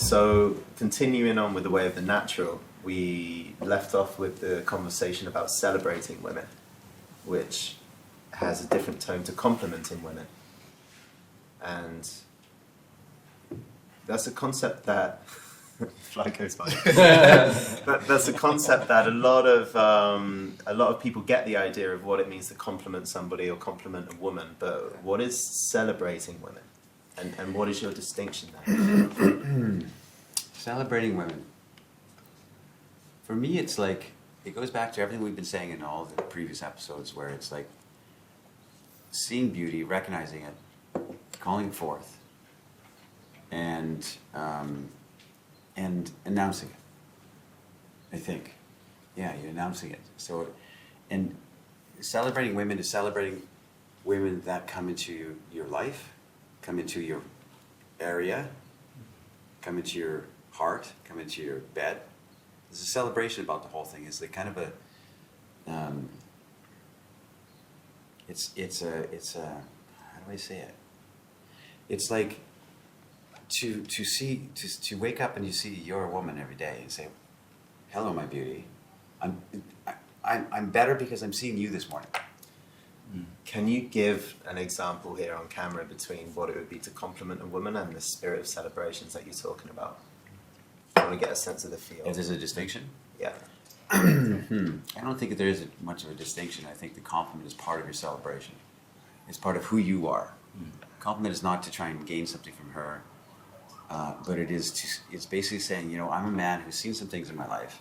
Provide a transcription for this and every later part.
So continuing on with the way of the natural, we left off with the conversation about celebrating women, which has a different tone to complimenting women. And that's a concept that fly goes by. That's a concept that a lot of people get the idea of what it means to compliment somebody or compliment a woman. But what is celebrating women, and what is your distinction there? Celebrating women. For me, it's like, it goes back to everything we've been saying in all the previous episodes, where it's like seeing beauty, recognizing it, calling it forth, and announcing it. I think, yeah, you're announcing it. So, and celebrating women is celebrating women that come into your life, come into your area, come into your heart, come into your bed. There's a celebration about the whole thing. It's like kind of a, it's a, how do I say it? It's like to wake up and you see you're a woman every day and say, "Hello, my beauty. I'm better because I'm seeing you this morning." Can you give an example here on camera between what it would be to compliment a woman and the spirit of celebrations that you're talking about? I want to get a sense of the feel. If there's a distinction? Yeah. I don't think that there is much of a distinction. I think the compliment is part of your celebration. It's part of who you are. Compliment is not to try and gain something from her, but it's basically saying, you know, I'm a man who's seen some things in my life,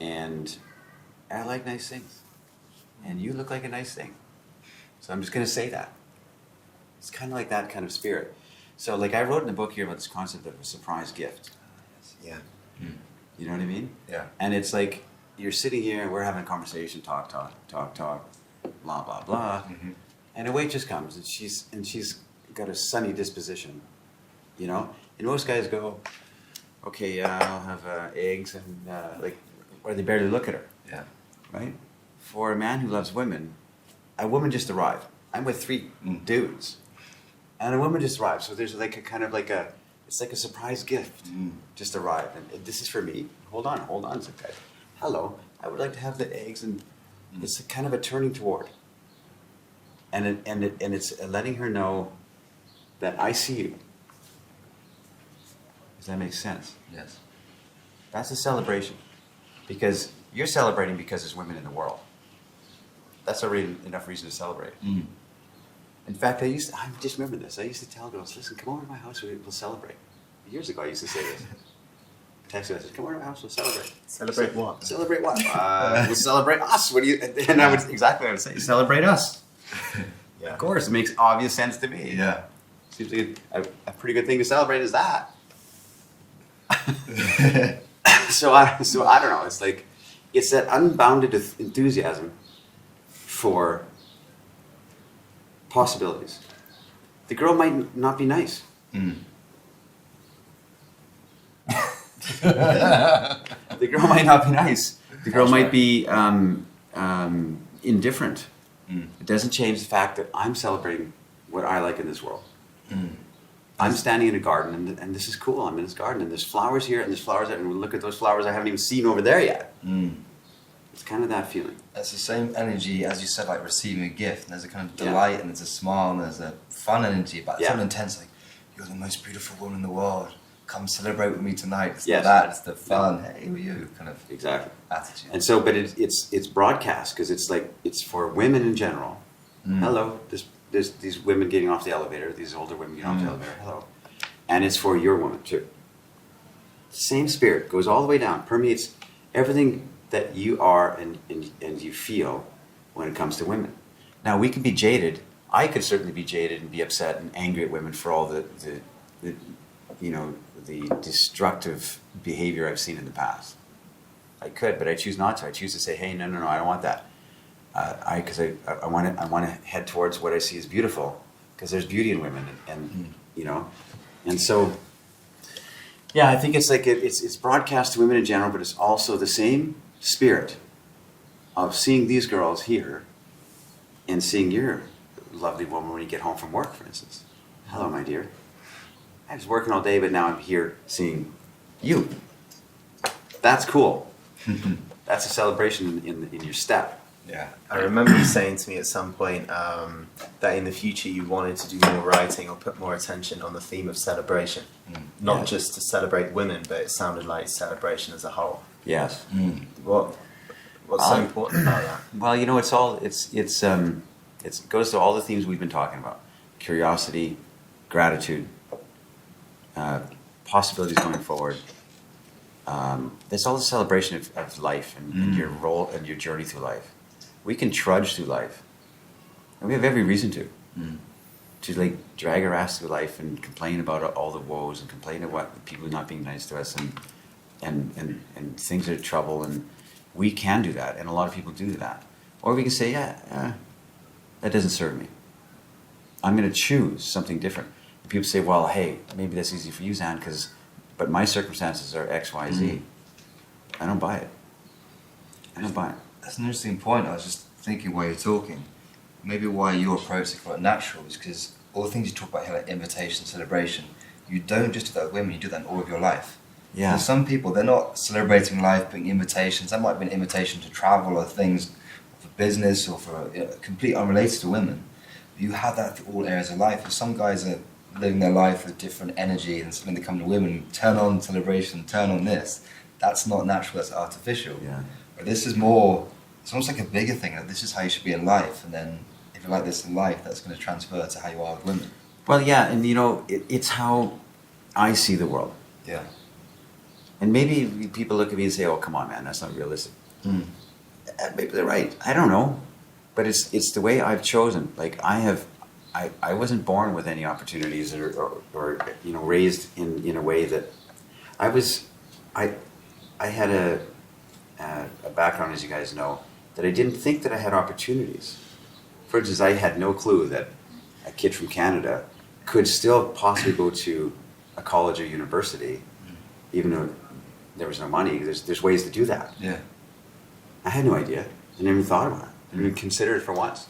and I like nice things, and you look like a nice thing. So I'm just going to say that. It's kind of like that kind of spirit. So like I wrote in the book here about this concept of a surprise gift. Yeah. You know what I mean? Yeah. And it's like you're sitting here and we're having a conversation, talk, blah, blah, blah. Mm-hmm. And a waitress comes and she's got a sunny disposition, you know? And most guys go, okay, I'll have eggs and or they barely look at her. Yeah. Right? For a man who loves women, a woman just arrived. I'm with three dudes. And a woman just arrived. So there's like a kind of like it's like a surprise gift just arrived. And this is for me. Hold on, said guy. Hello, I would like to have the eggs, and it's a kind of a turning toward. And it's letting her know that I see you. Does that make sense? Yes. That's a celebration. Because you're celebrating because there's women in the world. That's already enough reason to celebrate. In fact, I just remember this. I used to tell girls, listen, come over to my house, we'll celebrate. Years ago, I used to say this. Text message, come over to my house, we'll celebrate. Celebrate what? Celebrate what? We'll celebrate us. What do you? And I would exactly what I would say. Celebrate us. Yeah. Of course, it makes obvious sense to me. Yeah. Seems like a pretty good thing to celebrate is that. So I don't know. It's like it's that unbounded enthusiasm for possibilities. The girl might not be nice. The girl might not be nice. The girl might be indifferent. It doesn't change the fact that I'm celebrating what I like in this world. I'm standing in a garden, and this is cool. I'm in this garden, and there's flowers here, and there's flowers there, and we look at those flowers I haven't even seen over there yet. It's kind of that feeling. That's the same energy as you said, like receiving a gift. And there's a kind of delight, and there's a smile, and there's a fun energy, but it's something intense. Like, you're the most beautiful woman in the world. Come celebrate with me tonight. It's that. It's the fun. Hey, who are you? Kind of attitude. And so, but it's broadcast because it's like it's for women in general. Hello, there's these women getting off the elevator. These older women getting off the elevator. Hello, and it's for your woman too. Same spirit goes all the way down, permeates everything that you are and you feel when it comes to women. Now we can be jaded. I could certainly be jaded and be upset and angry at women for all the destructive behavior I've seen in the past. I could, but I choose not to. I choose to say, hey, no, I don't want that. Because I want to head towards what I see as beautiful, because there's beauty in women, and you know, and so yeah, I think it's like it's broadcast to women in general, but it's also the same spirit of seeing these girls here and seeing your lovely woman when you get home from work, for instance. Hello, my dear. I was working all day, but now I'm here seeing you. That's cool. That's a celebration in your step. Yeah. I remember you saying to me at some point that in the future you wanted to do more writing or put more attention on the theme of celebration. Not just to celebrate women, but it sounded like celebration as a whole. Yes. What's so important about that? Well, you know, it goes to all the themes we've been talking about: curiosity, gratitude, possibilities going forward. There's all the celebration of life and your role and your journey through life. We can trudge through life, and we have every reason to like drag our ass through life and complain about all the woes and complain about people not being nice to us and things are trouble, and we can do that, and a lot of people do that. Or we can say, that doesn't serve me. I'm going to choose something different. And people say, well, hey, maybe that's easy for you, Zan, but my circumstances are X, Y, Z. I don't buy it. That's an interesting point. I was just thinking while you're talking, maybe why your approach is quite natural is because all the things you talk about here, like invitation, celebration, you don't just do that with women, you do that in all of your life. Yeah. For some people, they're not celebrating life, putting invitations. That might be an invitation to travel or things for business or for complete unrelated to women. But you have that for all areas of life. And some guys are living their life with different energy, and when they come to women, turn on celebration, turn on this. That's not natural, that's artificial. Yeah. But this is more, it's almost like a bigger thing, that this is how you should be in life, and then if you're like this in life, that's going to transfer to how you are with women. Well, yeah, and you know, it's how I see the world. Yeah. And maybe people look at me and say, oh, come on, man, that's not realistic. Maybe they're right. I don't know. But it's the way I've chosen. Like, I wasn't born with any opportunities or you know, raised in a way that I had a background, as you guys know, that I didn't think that I had opportunities. For instance, I had no clue that a kid from Canada could still possibly go to a college or university, even though there was no money. There's ways to do that. Yeah. I had no idea. I never thought about it. I didn't even consider it for once.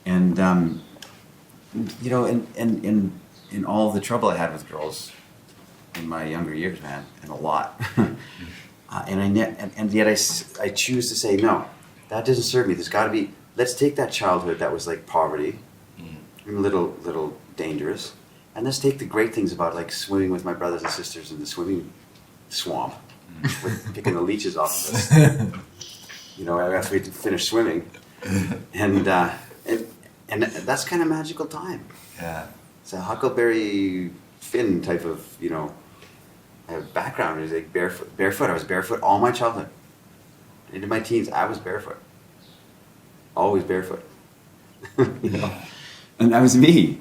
And you know, in all the trouble I had with girls in my younger years, man, and a lot. And yet I choose to say, no, that doesn't serve me. There's got to be, let's take that childhood that was like poverty, and a little dangerous, and let's take the great things about like swimming with my brothers and sisters in the swimming swamp, with picking the leeches off of us, you know, after we finished swimming, and that's kind of magical time. Yeah. It's a Huckleberry Finn type of, you know, background. It was like barefoot. I was barefoot all my childhood. Into my teens, I was barefoot. Always barefoot. You know? And that was me.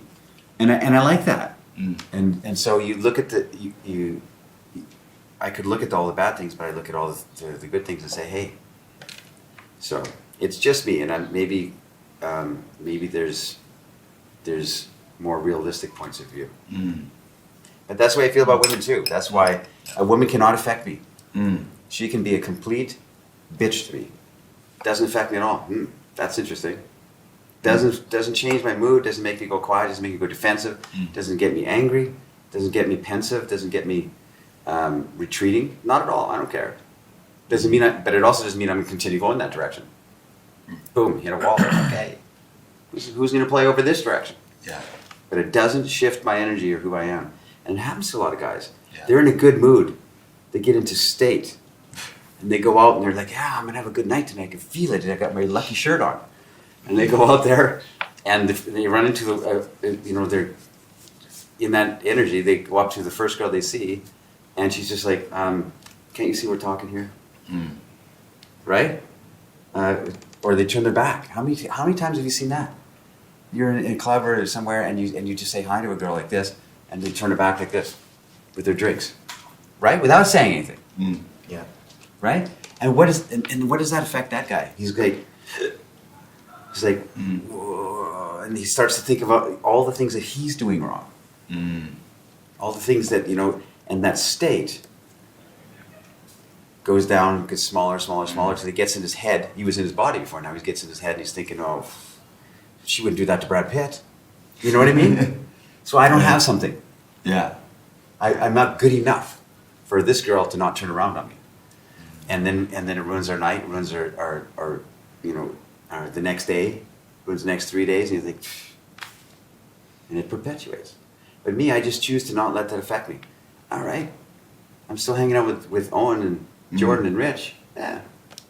And I like that. And so you look at I could look at all the bad things, but I look at all the good things and say, hey. So it's just me, and maybe there's more realistic points of view. But that's the way I feel about women too. That's why a woman cannot affect me. She can be a complete bitch to me. Doesn't affect me at all. That's interesting. Doesn't change my mood. Doesn't make me go quiet. Doesn't make me go defensive. Doesn't get me angry. Doesn't get me pensive. Doesn't get me retreating. Not at all. I don't care. Doesn't mean but it also doesn't mean I'm going to continue going that direction. Boom, hit a wall. Okay. Who's going to play over this direction? Yeah. But it doesn't shift my energy or who I am. And it happens to a lot of guys. Yeah. They're in a good mood. They get into state. And they go out and they're like, I'm going to have a good night tonight. I can feel it. I got my lucky shirt on. And they go out there and they run into they're in that energy. They go up to the first girl they see and she's just like, can't you see we're talking here? Right? Or they turn their back. How many times have you seen that? You're in a club or somewhere and you just say hi to a girl like this and they turn her back like this with their drinks. Right? Without saying anything. Yeah. Right? And what does that affect that guy? He's like, whoa, and he starts to think about all the things that he's doing wrong. All the things that, you know, and that state goes down, gets smaller, till he gets in his head. He was in his body before, now he gets in his head and he's thinking, oh, she wouldn't do that to Brad Pitt. You know what I mean? So I don't have something. Yeah. I'm not good enough for this girl to not turn around on me. And then it ruins our night, ruins our the next day, ruins the next 3 days, and you think, and it perpetuates. But me, I just choose to not let that affect me. All right, I'm still hanging out with Owen and Jordan and Rich. Yeah,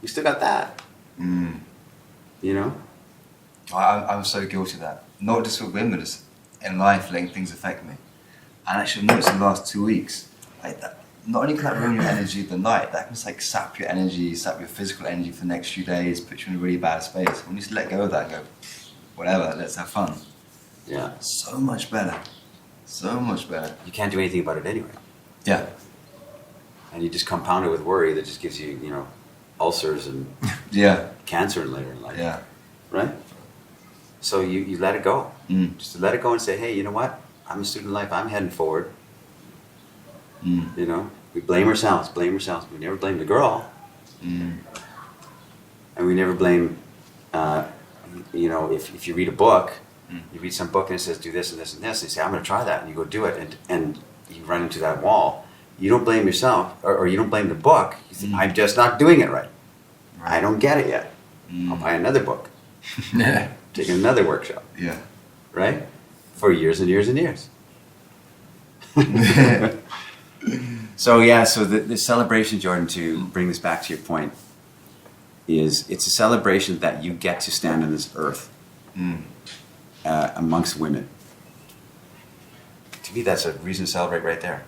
we still got that. You know? I'm so guilty of that. Not just with women, just in life, letting things affect me. And actually, I've noticed in the last 2 weeks, like that, not only can that ruin your energy of the night, that can just like sap your energy, sap your physical energy for the next few days, put you in a really bad space. When you just let go of that and go, whatever, let's have fun. Yeah. So much better. So much better. You can't do anything about it anyway. Yeah. And you just compound it with worry that just gives you, ulcers and cancer later in life. Yeah. Right? So you let it go. Just let it go and say, hey, you know what? I'm a student of life. I'm heading forward. We blame ourselves. We never blame the girl. And we never blame, if you read a book, you read some book and it says do this and this and this, and you say, I'm going to try that, and you go do it, and you run into that wall. You don't blame yourself, or you don't blame the book. You think, I'm just not doing it right. I don't get it yet. I'll buy another book. Take another workshop. Yeah. Right? For years and years and years. So the celebration, Jordan, to bring this back to your point, it's a celebration that you get to stand on this earth amongst women. To me, that's a reason to celebrate right there.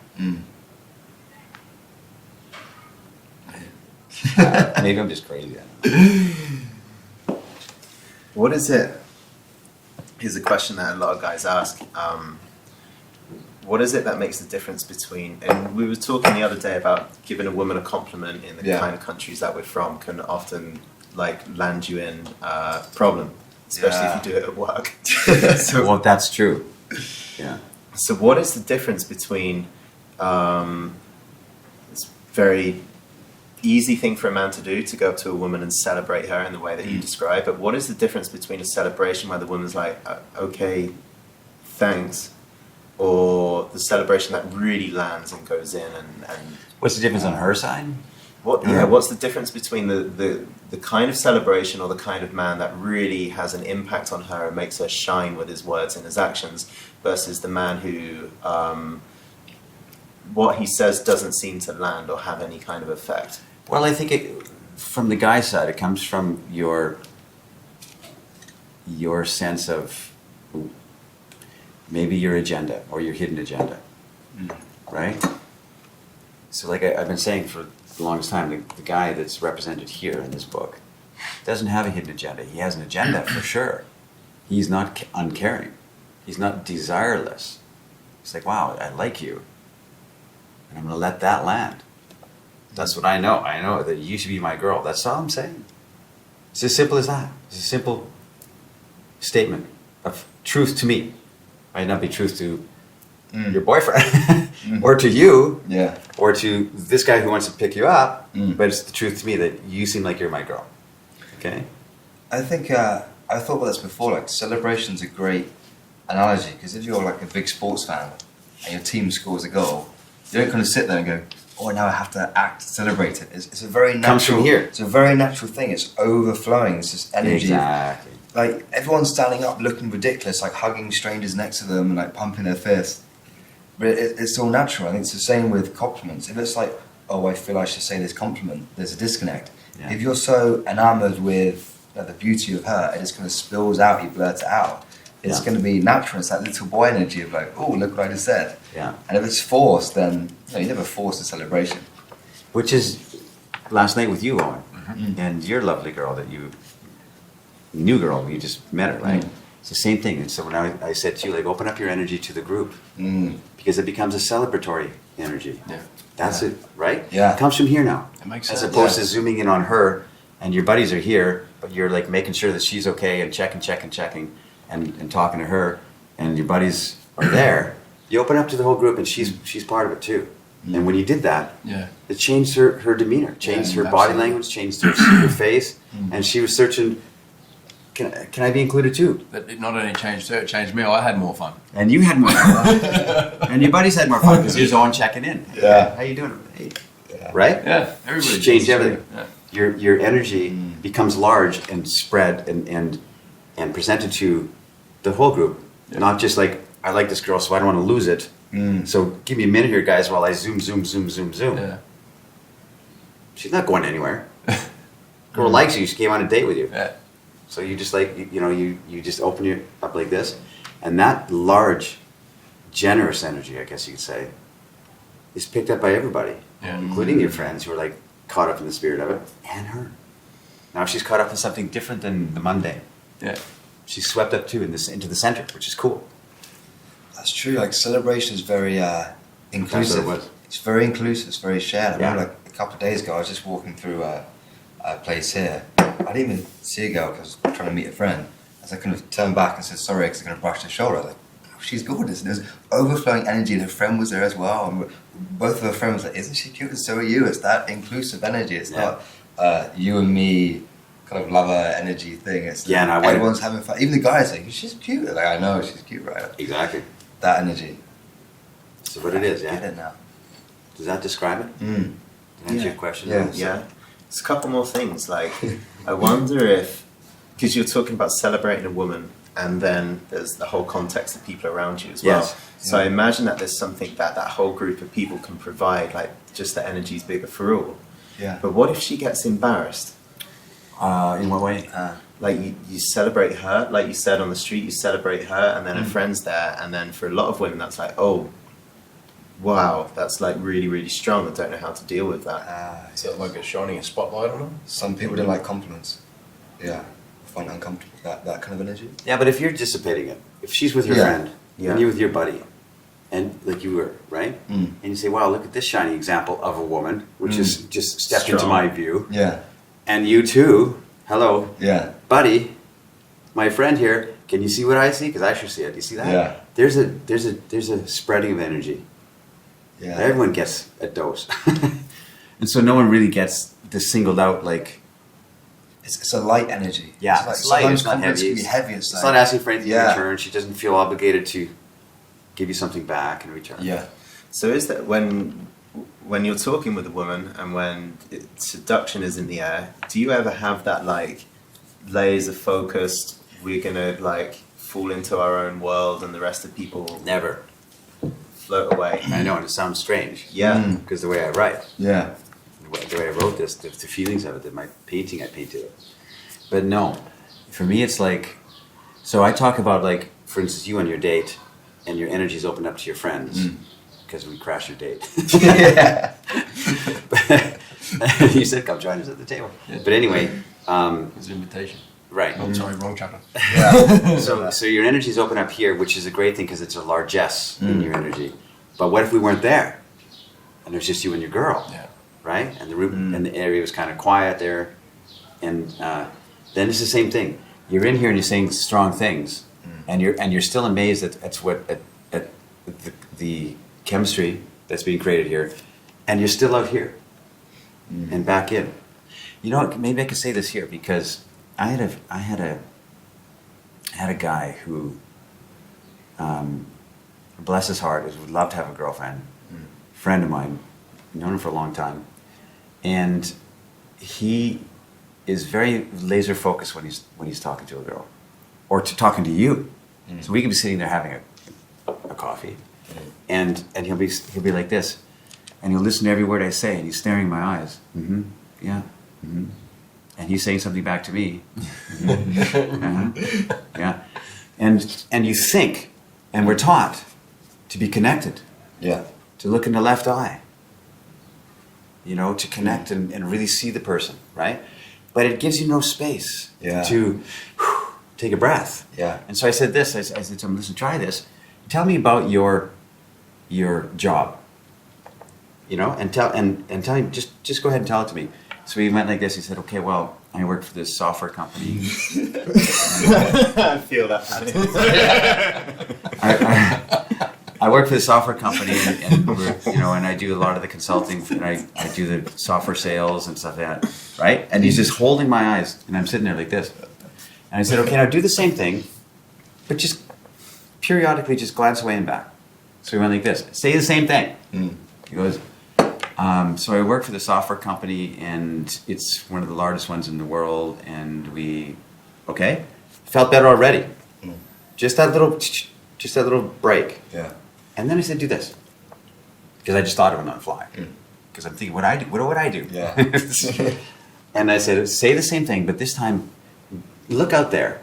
Maybe I'm just crazy. I don't know. What is it? Here's a question that a lot of guys ask. What is it that makes the difference between, and we were talking the other day about giving a woman a compliment in the kind of countries that we're from can often land you in a problem, especially if you do it at work. Well, that's true. Yeah. So what is the difference between this very easy thing for a man to do, to go up to a woman and celebrate her in the way that you describe, but what is the difference between a celebration where the woman's like, okay, thanks, or the celebration that really lands and goes in and what's the difference on her side? What's the difference between the kind of celebration or the kind of man that really has an impact on her and makes her shine with his words and his actions, versus the man who what he says doesn't seem to land or have any kind of effect? Well, I think from the guy's side, it comes from your sense of maybe your agenda or your hidden agenda, right? So like I've been saying for the longest time, the guy that's represented here in this book doesn't have a hidden agenda. He has an agenda for sure. He's not uncaring. He's not desireless. He's like, wow, I like you. And I'm going to let that land. That's what I know. I know that you should be my girl. That's all I'm saying. It's as simple as that. It's a simple statement of truth to me. Might not be truth to your boyfriend or to you or to this guy who wants to pick you up, but it's the truth to me that you seem like you're my girl. Okay? I think I thought about this before. Like, celebration's a great analogy, because if you're like a big sports fan and your team scores a goal, you don't kind of sit there and go, oh, now I have to act, celebrate it. It's a very natural. Comes from here. It's a very natural thing. It's overflowing. It's just energy. Exactly. Like, everyone's standing up looking ridiculous, like hugging strangers next to them and like pumping their fist. But it's all natural. I think it's the same with compliments. If it's like, oh, I feel I should say this compliment, there's a disconnect. Yeah. If you're so enamored with the beauty of her, it just kind of spills out, you blurt it out. It's going to be natural. It's that little boy energy of like, oh, look what I just said. Yeah. And if it's forced, then you never force a celebration. Which is last night with you, Owen, and your lovely girl that you just met her, right? It's the same thing. And so when I said to you, like, open up your energy to the group, because it becomes a celebratory energy. Yeah. That's it, right? Yeah. It comes from here now. It makes As sense. opposed to zooming in on her, and your buddies are here, but you're like making sure that she's okay and checking, and talking to her, and your buddies are there. You open up to the whole group, and she's part of it too. And when you did that, it changed her demeanor, changed her body language, changed her face, and she was searching can I be included too? That it not only changed her, it changed me. I had more fun. And you had more fun. And your buddies had more fun because here's Owen checking in. Yeah. How you doing? Hey. Right? Yeah, everybody Change everything. Yeah. Your energy becomes large and spread and presented to the whole group. Yeah. Not just like, I like this girl, so I don't want to lose it. So give me a minute here, guys, while I zoom. Yeah. She's not going anywhere. Girl likes you. She came on a date with you. Yeah. So you just like, you just open you up like this. And that large, generous energy, I guess you could say, is picked up by everybody, including your friends who are like caught up in the spirit of it, and her. Now she's caught up in something different than the mundane. Yeah. She's swept up too into the center, which is cool. That's true. Like celebration is very inclusive. That's what it was. It's very inclusive. It's very shared. I Yeah. remember like a couple of days ago, I was just walking through a place here. I didn't even see a girl because I was trying to meet a friend. As I kind of turned back and said sorry because I kind of brushed her shoulder. I was like, oh, she's gorgeous. And there's overflowing energy, and her friend was there as well. And both of her friends were like, isn't she cute? And so are you. It's that inclusive energy. It's not you and me kind of lover energy thing. It's Yeah, and I everyone's having fun. Even the guys like, she's cute. Like, I know she's cute, right? Exactly. That energy. So what it is, I yeah. get it now. Does that describe it? Did I answer your question? Yeah. Yeah. There's a couple more things. Like, I wonder if, because you're talking about celebrating a woman, and then there's the whole context of people around you as well. Yes. So I imagine that there's something that whole group of people can provide, like just the energy's bigger for all. Yeah. But what if she gets embarrassed? In what way? Like you celebrate her, like you said on the street, you celebrate her, and then her friend's there, and then for a lot of women, that's like, oh, wow, that's like really, really strong. I don't know how to deal with that. Is it like it's shining a spotlight on them? Some people don't like compliments. Yeah. Find it uncomfortable. That kind of energy. Yeah, but if you're dissipating it, if she's with your friend, and you're with your buddy, and like you were, right? And you say, wow, look at this shining example of a woman, which is just stepped into my view. Yeah. And you too, hello, Yeah. buddy, my friend here, can you see what I see? Because I sure see it. Do you see that? Yeah. There's a spreading of energy. Yeah. Everyone gets a dose. And so no one really gets this singled out like... It's a light energy. Yeah, it's it's light, sometimes it's not compliments heavy. can be heavy. It's like, not asking for anything in Yeah. return. She doesn't feel obligated to give you something back in return. Yeah. So is that when you're talking with a woman and when seduction is in the air, do you ever have that like laser focused, we're gonna like fall into our own world and the rest of people will Never. float away? I know, and it sounds strange. Yeah. Because the way I write, Yeah. the way I wrote this, the feelings of it, my painting I painted it. But no, for me it's like, so I talk about like, for instance, you on your date, and your energy's opened up to your friends, because we crashed your date. Yeah. You said come join us at the table. Yeah. But anyway, It's an invitation. right. Oh, sorry, wrong chapter. Yeah. So your energy's open up here, which is a great thing because it's a largesse in your energy. But what if we weren't there, and there's just you and your girl, Yeah. right? And the room and the area was kind of quiet there, and then it's the same thing. You're in here and you're saying strong things, and you're still amazed at the chemistry that's being created here, and you're still out here and back in. You know what? Maybe I could say this here because I had a guy who, bless his heart, would love to have a girlfriend. Friend of mine, known him for a long time, and he is very laser focused when he's talking to a girl, or talking to you. So we can be sitting there having a coffee, and he'll be like this, and he'll listen to every word I say, and he's staring in my eyes. Yeah. And he's saying something back to me. Yeah. And you think, and we're taught to be connected. Yeah. To look in the left eye. You know, to connect and really see the person, right? But it gives you no space to take a breath. Yeah. And so I said this, I said to him, listen, try this. Tell me about your job. You know, and tell him, just go ahead and tell it to me. So he went like this, he said, okay, well, I work for this software company. I feel that. I work for the software company, and we're, you know, and I do a lot of the consulting, and I do the software sales and stuff like that, right? And he's just holding my eyes, and I'm sitting there like this, And I said, okay, now do the same thing, but just periodically just glance away and back. So he went like this. Say the same thing. He goes, so I work for the software company, and it's one of the largest ones in the world, and felt better already. Just that little break. Yeah. And then I said, do this. Because I just thought of it on the fly. Because I'm thinking, what would I do? Yeah. And I said, say the same thing, but this time, look out there,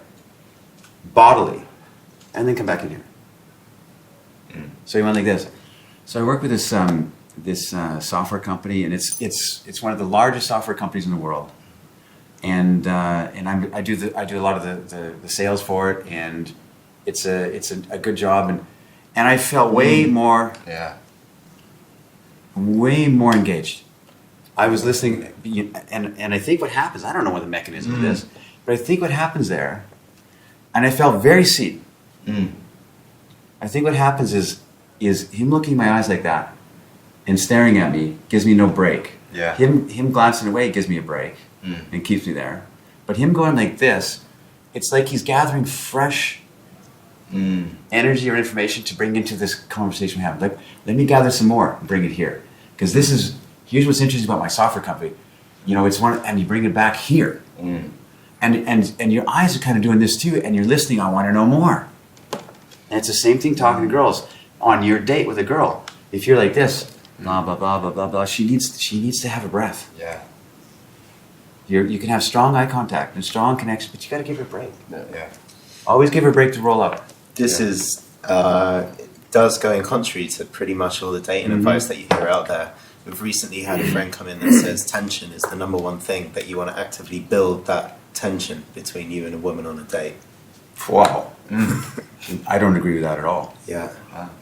bodily, and then come back in here. So he went like this. So I work with this software company, and it's one of the largest software companies in the world. And I do a lot of the sales for it, and it's a good job, and I felt way more engaged. I was listening, and I think what happens, I don't know what the mechanism of this, but I think what happens there, and I felt very seen. I think what happens is him looking in my eyes like that and staring at me gives me no break. Yeah. Him glancing away gives me a break and keeps me there. But him going like this, it's like he's gathering fresh energy or information to bring into this conversation we have. Like, let me gather some more and bring it here. Because here's what's interesting about my software company. It's and you bring it back here. And your eyes are kind of doing this too, and you're listening, I want to know more. And it's the same thing talking to girls. On your date with a girl, if you're like this, blah, blah, blah, blah, blah, blah, she needs to have a breath. Yeah. You can have strong eye contact and strong connection, but you got to give her a break. Yeah. Always give her a break to roll up. This is does go in contrary to pretty much all the dating advice that you hear out there. We've recently had a friend come in that says tension is the number one thing, that you want to actively build that tension between you and a woman on a date. Wow. I don't agree with that at all. Yeah.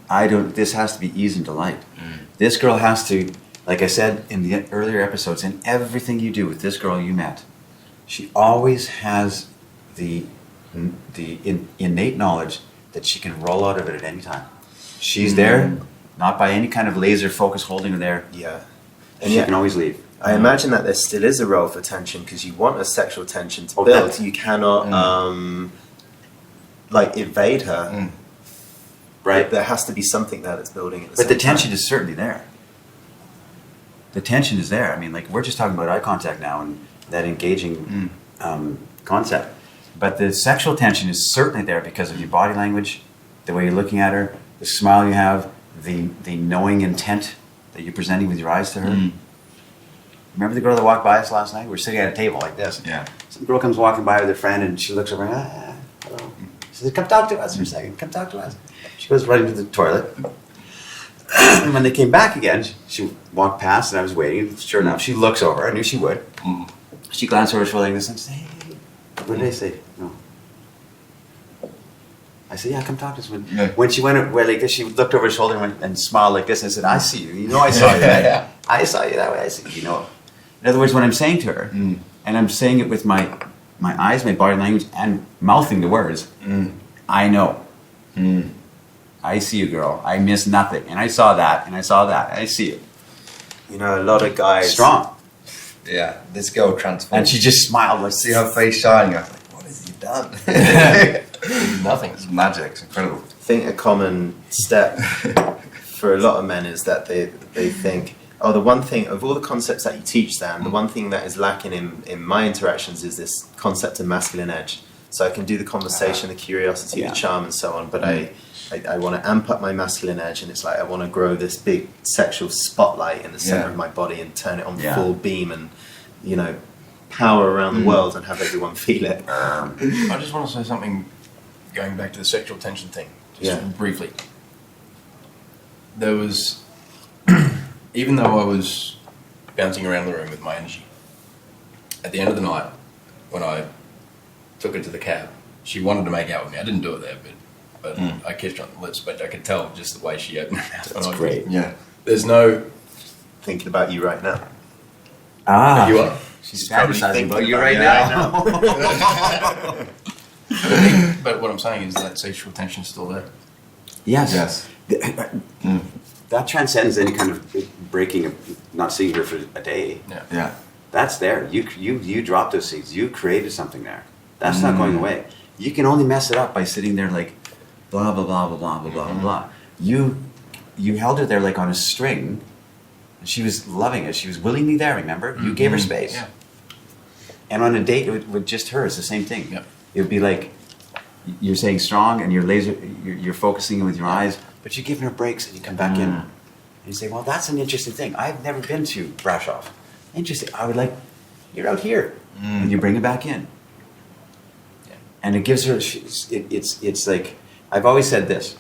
This has to be ease and delight. This girl has to, like I said in the earlier episodes, in everything you do with this girl you met, she always has the innate knowledge that she can roll out of it at any time. She's there, not by any kind of laser focus holding her there. Yeah. And she can always leave. I imagine that there still is a role for tension, because you want a sexual tension to build. You cannot evade her. Right. There has to be something there that's building at the But same the tension time. is certainly there. The tension is there. I mean, like, we're just talking about eye contact now and that engaging concept. But the sexual tension is certainly there because of your body language, the way you're looking at her, the smile you have, the knowing intent that you're presenting with your eyes to her. Remember the girl that walked by us last night? We were sitting at a table like this. Yeah. Some girl comes walking by with her friend, and she looks over, hello. She says, come talk to us for a second. Come talk to us. She goes right into the toilet. And when they came back again, she walked past, and I was waiting. Sure enough, she looks over. I knew she would. She glanced over her shoulder like this and said, hey, what did they say? No. I said, yeah, come talk to us. When she went like this, she looked over her shoulder and smiled like this. And I said, I see you. You know I saw you. Right? I saw you that way. I said, you know. In other words, what I'm saying to her, and I'm saying it with my eyes, my body language, and mouthing the words, I know. I see you, girl. I miss nothing. And I saw that, and I saw that. I see you. You know, a lot of guys... Strong. Yeah, this girl transformed. And she just smiled. Like, see her face shining. I was like, what has he done? Nothing. It's magic. It's incredible. I think a common step for a lot of men is that they think, oh, the one thing, of all the concepts that you teach them, the one thing that is lacking in my interactions is this concept of masculine edge. So I can do the conversation, the curiosity, the charm, and so on, but I want to amp up my masculine edge, and it's like I want to grow this big sexual spotlight in the center of my body and turn it on full beam and, you know, power around the world and have everyone feel it. I just want to say something, going back to the sexual tension thing, just briefly. There was, even though I was bouncing around the room with my energy, at the end of the night, when I took her to the cab, she wanted to make out with me. I didn't do it there, but I kissed her on the lips, but I could tell just the way she opened her mouth. That's great. Yeah. There's no... Thinking about you right now. You are? She's probably fantasizing thinking about you about right you. now. But what I'm saying is that sexual tension's still there. Yes. That transcends any kind of breaking of not seeing her for a day. Yeah. That's there. You dropped those seeds. You created something there. That's not going away. You can only mess it up by sitting there like, blah, blah, blah, blah, blah, blah, blah, blah. You held her there like on a string, and she was loving it. She was willingly there, remember? You gave her space. Yeah. And on a date with just her, it's the same thing. Yep. It would be like, you're saying strong, and you're focusing with your eyes, but you're giving her breaks, and you come back in. And you say, well, that's an interesting thing. I've never been to Brasov. Interesting. I would like, you're out here. And you bring it back in. Yeah. And it gives her, it's like, I've always said this,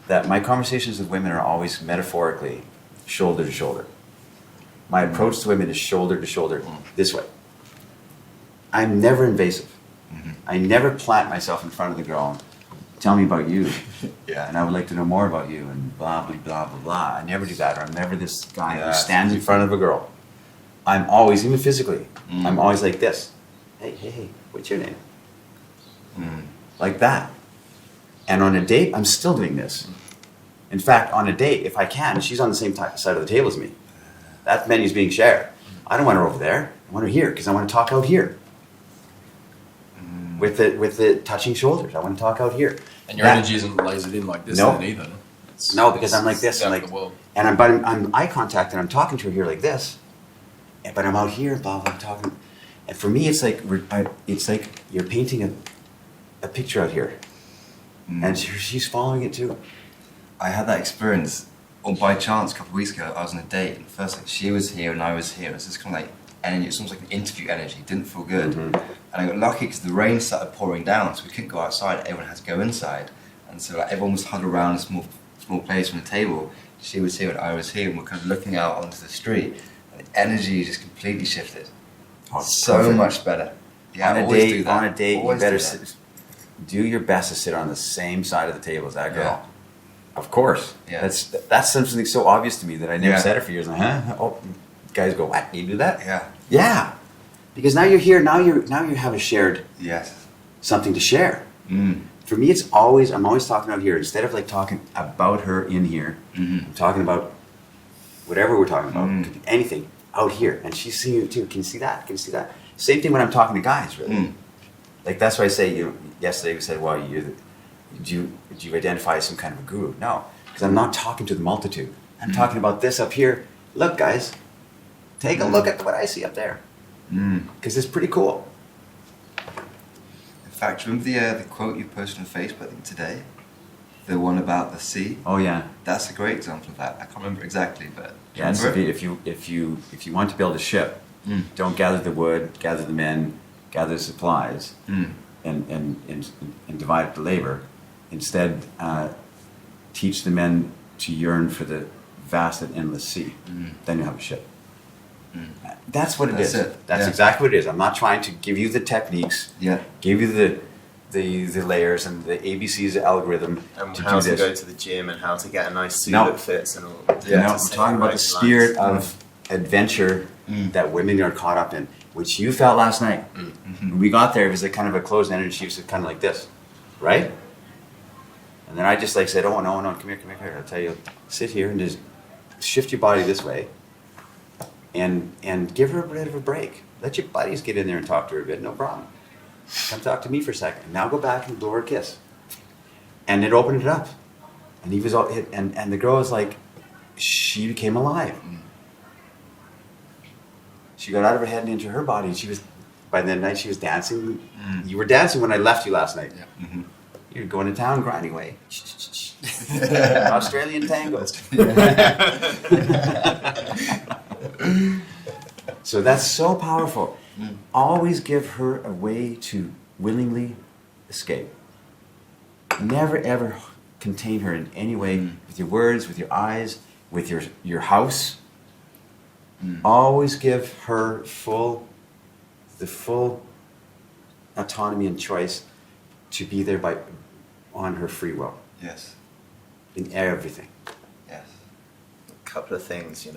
that my conversations with women are always metaphorically shoulder to shoulder. My approach to women is shoulder to shoulder, this way. I'm never invasive. I never plant myself in front of the girl and tell me about you. Yeah. And I would like to know more about you and blah, blah, blah, blah, blah. I never do that. Or I'm never this guy who stands in front of a girl. I'm always, even physically, I'm always like this. Hey, what's your name? Like that. And on a date, I'm still doing this. In fact, on a date, if I can, she's on the same side of the table as me. That menu's being shared. I don't want her over there. I want her here because I want to talk out here. With the touching shoulders. I want to talk out here. And your energy isn't lasered in like this then either. No, because I'm like this. And I'm eye contact and I'm talking to her here like this. But I'm out here, blah, blah, talking. And for me, it's like you're painting a picture out here. And she's following it too. I had that experience, or by chance, a couple of weeks ago. I was on a date, and first, like, she was here and I was here. It was just kind of like energy. It's almost like an interview energy. It didn't feel good. And I got lucky because the rain started pouring down, so we couldn't go outside. Everyone had to go inside, and so like, everyone was huddled around a small place from the table. She was here and I was here, and we're kind of looking out onto the street. And the energy just completely shifted. So much better. Yeah, on a always date, do that. On a date, Always you better do your best to sit on the same side of the table as that girl. Yeah. Of course. Yeah. That's something so obvious to me that I never Yeah. said it for years. Oh, guys go, what? You do that? Yeah. Yeah. Because now you're here. Now you have a shared something to share. For me, I'm always talking out here instead of like talking about her in here. I'm talking about whatever we're talking about. It could be anything out here, and she's seeing it too. Can you see that? Can you see that? Same thing when I'm talking to guys, really. Like that's why I say, yesterday we said, well, do you identify as some kind of a guru? No, because I'm not talking to the multitude. I'm talking about this up here. Look, guys, take a look at what I see up there. Because it's pretty cool. In fact, remember the quote you posted on Facebook, I think, today? The one about the sea? Oh yeah. That's a great example of that. I can't remember exactly, but Yeah, if you want to build a ship, don't gather the wood, gather the men, gather the supplies, and divide up the labor. Instead, teach the men to yearn for the vast and endless sea. Then you have a ship. That's what it is. That's exactly what it is. I'm not trying to give you the techniques. Give you the layers and the ABCs algorithm and to how do to this. go to the gym and how to get a nice suit that fits and all. No, we're talking about the spirit of adventure that women are caught up in, which you felt last night. When we got there, it was a kind of a closed energy. She was kind of like this, right? And then I just like said, oh no, come here. I'll tell you, sit here and just shift your body this way, and give her a bit of a break. Let your buddies get in there and talk to her a bit, no problem. Come talk to me for a second. Now go back and blow her a kiss. And it opened it up. And he was all, and the girl was like, she became alive. She got out of her head and into her body, and she was, by the night she was dancing. You were dancing when I left you last night. You were going to town grinding away. Australian tango. So that's so powerful. Always give her a way to willingly escape. Never ever contain her in any way with your words, with your eyes, with your house. Always give her the full autonomy and choice to be there on her free will. Yes. In everything. Yes. A couple of things,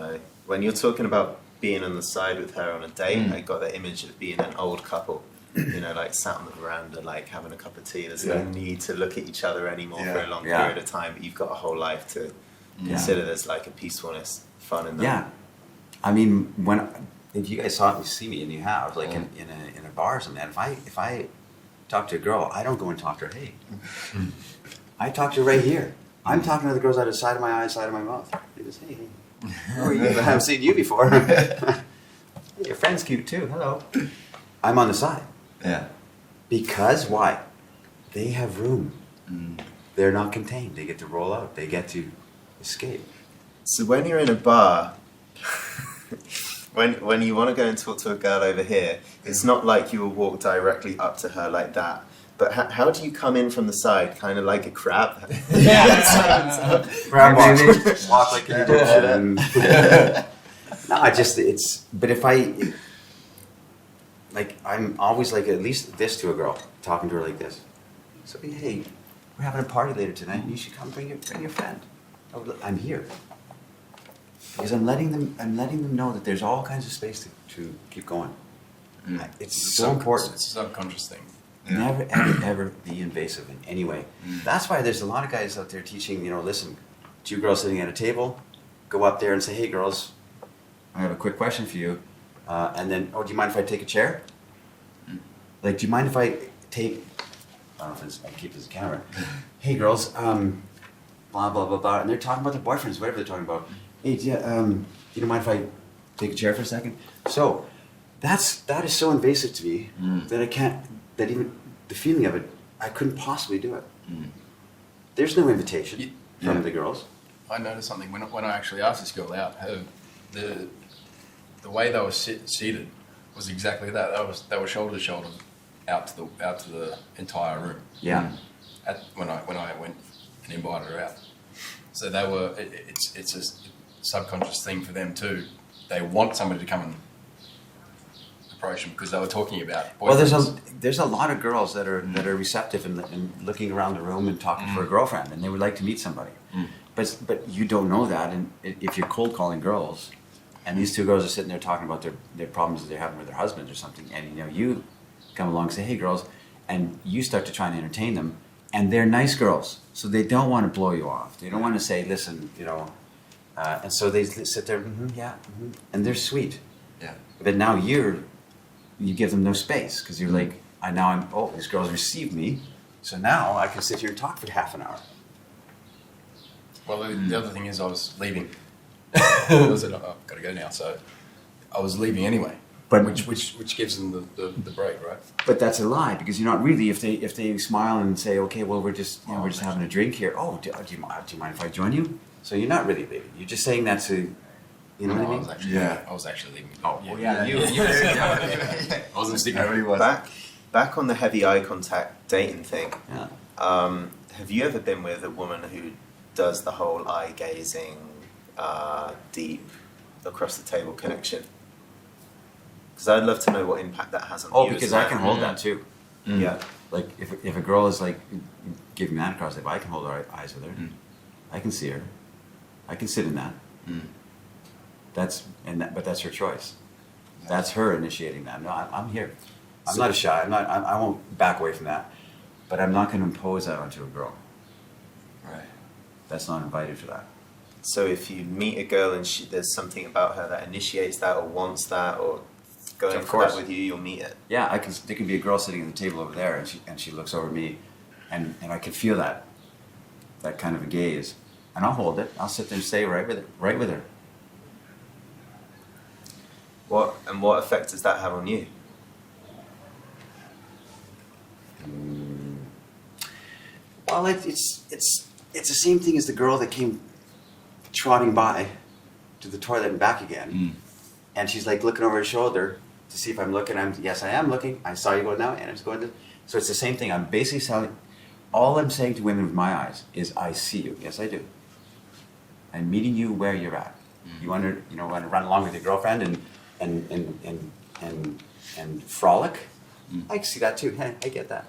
when you're talking about being on the side with her on a date, I got the image of being an old couple, like sat on the veranda, like having a cup of tea. There's no need to look at each other anymore for a long period of time, but you've got a whole life to consider. There's like a peacefulness, fun in that. Yeah. I mean, when if you guys see me, and you have, like in a bar or something, if I talk to a girl, I don't go and talk to her, hey. I talk to her right here. I'm talking to the girls out of the side of my eye, side of my mouth. They just, hey, how are you? I haven't seen you before. Your friend's cute too, hello. I'm on the side. Yeah. Because why? They have room. They're not contained. They get to roll out. They get to escape. So when you're in a bar, when you want to go and talk to a girl over here, it's not like you will walk directly up to her like that. But how do you come in from the side, kind of like a crab? Crab walk like an Egyptian. No, but if I'm always like at least this to a girl, talking to her like this. So, hey, we're having a party later tonight, and you should come bring your friend. Oh, look, I'm here. Because I'm letting them know that there's all kinds of space to keep going. It's so important. It's a subconscious thing. Yeah. Never, ever, ever be invasive in any way. That's why there's a lot of guys out there teaching, listen, two girls sitting at a table, go up there and say, hey girls, I have a quick question for you. And then, do you mind if I take a chair? Like, do you mind if I take, I don't know if I keep this camera. Hey girls, blah, blah, blah, blah. And they're talking about their boyfriends, whatever they're talking about. Hey, you don't mind if I take a chair for a second? So, that is so invasive to me that I can't, that even the feeling of it, I couldn't possibly do it. There's no invitation from the girls. I noticed something when I actually asked this girl out. The way they were seated was exactly that. They were shoulder to shoulder, out to the entire room. Yeah. When I went and invited her out, so they were. It's a subconscious thing for them too. They want somebody to come and approach them because they were talking about boyfriends. Well, there's a lot of girls that are receptive and looking around the room and talking for a girlfriend, and they would like to meet somebody. But you don't know that, and if you're cold calling girls, and these two girls are sitting there talking about their problems that they're having with their husbands or something, and you come along and say, hey girls, and you start to try and entertain them, and they're nice girls, so they don't want to blow you off. They don't want to say, listen, and so they sit there, and they're sweet. Yeah. But now you give them no space because you're like, these girls received me, so now I can sit here and talk for half an hour. Well, the other thing is I was leaving. I said, I've got to go now, so I was leaving anyway. But which gives them the break, right? But that's a lie because you're not really. If they smile and say, okay, well we're just having a drink here. Oh, do you mind if I join you? So you're not really leaving. You're just saying that to, what I mean? I was actually leaving. Oh, yeah. well, yeah. You I wasn't sticking. I really was. Back on the heavy eye contact dating thing. Yeah. Have you ever been with a woman who does the whole eye gazing, deep, across the table connection? Because I'd love to know what impact that has on you. Oh, because I can hold that too. Yeah. Like if a girl is like giving that across, if I can hold her eyes with her, I can see her, I can sit in that. But that's her choice. That's her initiating that. No, I'm here. I'm not shy. I won't back away from that. But I'm not going to impose that onto a girl. Right. That's not invited for that. So if you meet a girl and there's something about her that initiates that or wants that or going Of for course. that with you, you'll meet it. Yeah, there can be a girl sitting at the table over there, and she looks over at me, and I can feel that kind of a gaze, and I'll hold it. I'll sit there and stay right with her. What effect does that have on you? Well, it's the same thing as the girl that came trotting by to the toilet and back again, and she's like looking over her shoulder to see if I'm looking. Yes, I am looking. I saw you go now, and I'm just going to. So it's the same thing. I'm basically telling. All I'm saying to women with my eyes is, I see you. Yes, I do. I'm meeting you where you're at. You want to run along with your girlfriend and frolic. I can see that too. Hey, I get that.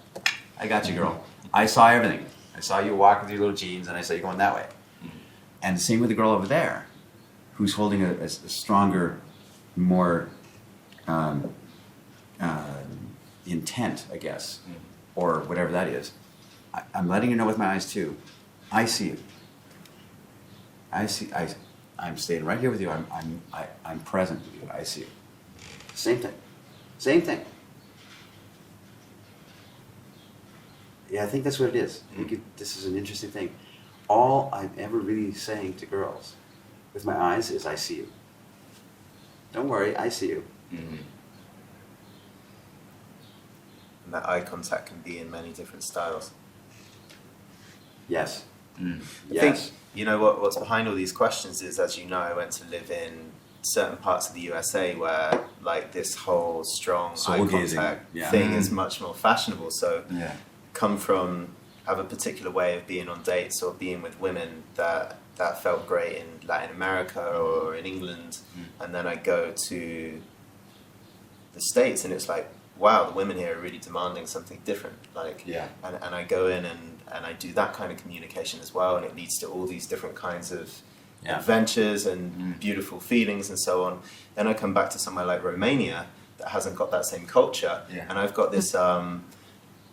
I got you, girl. I saw everything. I saw you walk with your little jeans, and I saw you going that way. And the same with the girl over there, who's holding a stronger, more intent, I guess, or whatever that is. I'm letting you know with my eyes too. I see you. I'm staying right here with you. I'm present with you. I see you. Same thing. Same thing. Yeah, I think that's what it is. I think this is an interesting thing. All I'm ever really saying to girls with my eyes is, I see you. Don't worry, I see you. And that eye contact can be in many different styles. Yes. I Yes. think, you know, what's behind all these questions is, as you know, I went to live in certain parts of the USA where, like, this whole strong Soul eye gazing, contact yeah. thing is much more fashionable. So have a particular way of being on dates or being with women that felt great in Latin America or in England, and then I go to the States and it's like, wow, the women here are really demanding something different. Like, and I go in and I do that kind of communication as well, and it leads to all these different kinds of adventures and beautiful feelings and so on. Then I come back to somewhere like Romania that hasn't got that same culture, and I've got this,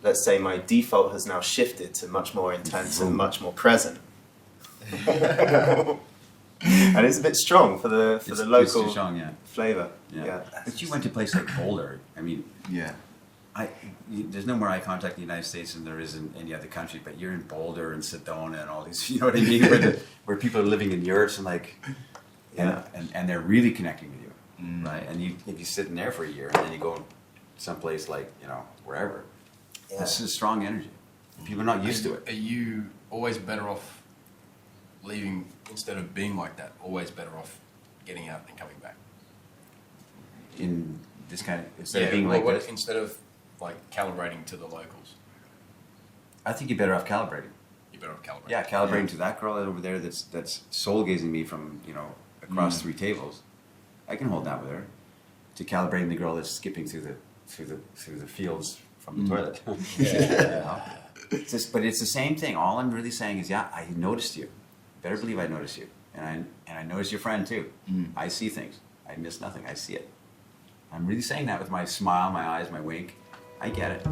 let's say my default has now shifted to much more intense and much more present. And it's a bit strong for the local It's strong, flavor. Yeah. But you went to a place like Boulder. I mean, there's no more eye contact in the United States than there is in any other country. But you're in Boulder and Sedona and all these, you know what I mean, where people are living in yurts and like, and they're really connecting with you, right? And if you sit in there for a year and then you go someplace like, you know, wherever, this is strong energy. People are not used to it. Are you always better off leaving instead of being like that? Always better off getting out and coming back? In this kind of, instead of being like this? Instead of like calibrating to the locals. I think you're better off calibrating. You're better off calibrating. Yeah, calibrating to that girl over there that's soul gazing me from, you know, across 3 tables. I can hold that with her. To calibrating the girl that's skipping through the fields from the toilet. You know? But it's the same thing. All I'm really saying is, I noticed you. Better believe I noticed you, and I noticed your friend too. I see things. I miss nothing. I see it. I'm really saying that with my smile, my eyes, my wink. I get it.